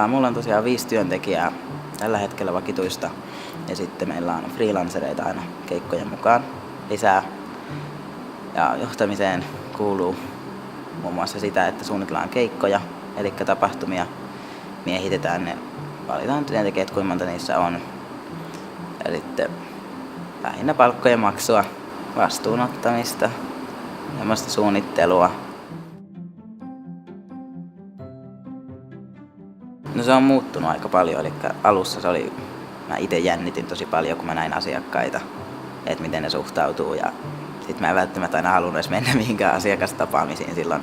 Mulla on tosiaan 5 työntekijää tällä hetkellä vakituista ja sitten meillä on freelancereita aina keikkojen mukaan lisää. Ja johtamiseen kuuluu muun muassa sitä, että suunnitellaan keikkoja, eli tapahtumia, miehitetään ne, valitaan työntekijät, kuinka monta niissä on. Ja sitten lähinnä palkkojen maksua, vastuunottamista, semmoista suunnittelua. No se on muuttunut aika paljon, eli alussa mä itse jännitin tosi paljon, kun mä näin asiakkaita, että miten ne suhtautuu ja sit mä en välttämättä aina halunnut edes mennä mihinkään asiakastapaamisiin silloin,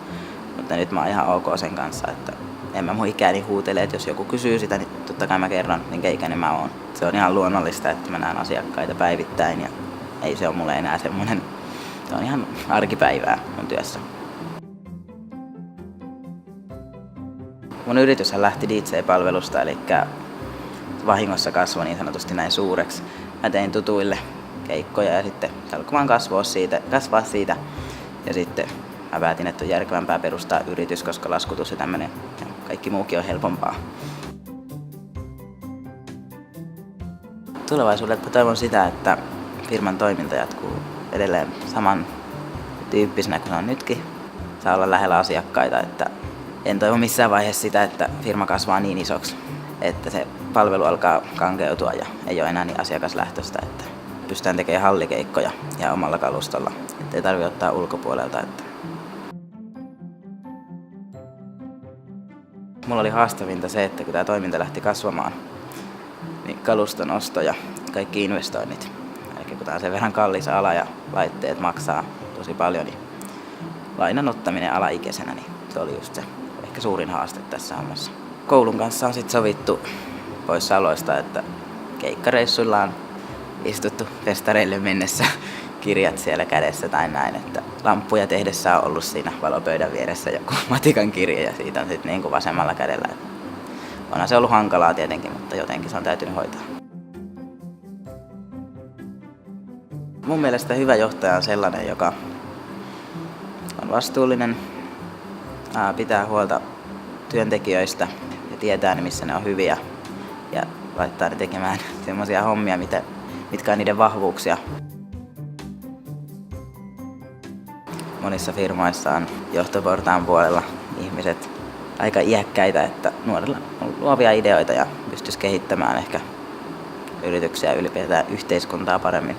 mutta nyt mä oon ihan ok sen kanssa, että en mä mun ikäni huutele, että jos joku kysyy sitä, niin totta kai mä kerron, minkä ikäinen mä oon. Se on ihan luonnollista, että mä näen asiakkaita päivittäin ja ei se ole mulle enää semmonen, se on ihan arkipäivää mun työssä. Mun yrityshän lähti DJ-palvelusta, eli vahingossa kasvoi niin sanotusti näin suureksi. Mä tein tutuille keikkoja ja sitten se alkoi vaan kasvaa siitä. Ja sitten mä päätin, että on järkevämpää perustaa yritys, koska laskutus ja tämmönen ja kaikki muukin on helpompaa. Tulevaisuudelta toivon sitä, että firman toiminta jatkuu edelleen saman tyyppisenä kuin se on nytkin. Saa olla lähellä asiakkaita, että en toivo missään vaiheessa sitä, että firma kasvaa niin isoksi, että se palvelu alkaa kankeutua ja ei ole enää niin asiakaslähtöistä, että pystytään tekemään hallikeikkoja ja omalla kalustolla, ettei tarvitse ottaa ulkopuolelta. Mulla oli haastavinta se, että kun tämä toiminta lähti kasvamaan, niin kaluston osto ja kaikki investoinnit, eli kun tämä on sen verran kallis ala ja laitteet maksaa tosi paljon, niin lainan ottaminen alaikäisenä, niin se oli just se ehkä suurin haaste tässä hommassa. Koulun kanssa on sitten sovittu poissaoloista, että keikkareissuilla on istuttu festareille mennessä kirjat siellä kädessä tai näin, että lamppuja tehdessä on ollut siinä valopöydän vieressä joku matikan kirja ja siitä on sitten niin kuin vasemmalla kädellä. Onhan se ollut hankalaa tietenkin, mutta jotenkin se on täytynyt hoitaa. Mun mielestä hyvä johtaja on sellainen, joka on vastuullinen, pitää huolta työntekijöistä ja tietää ne, missä ne on hyviä ja laittaa ne tekemään semmoisia hommia, mitkä on niiden vahvuuksia. Monissa firmoissa on johtoportaan puolella ihmiset aika iäkkäitä, että nuorilla on luovia ideoita ja pystyisi kehittämään ehkä yrityksiä ylipäätään yhteiskuntaa paremmin.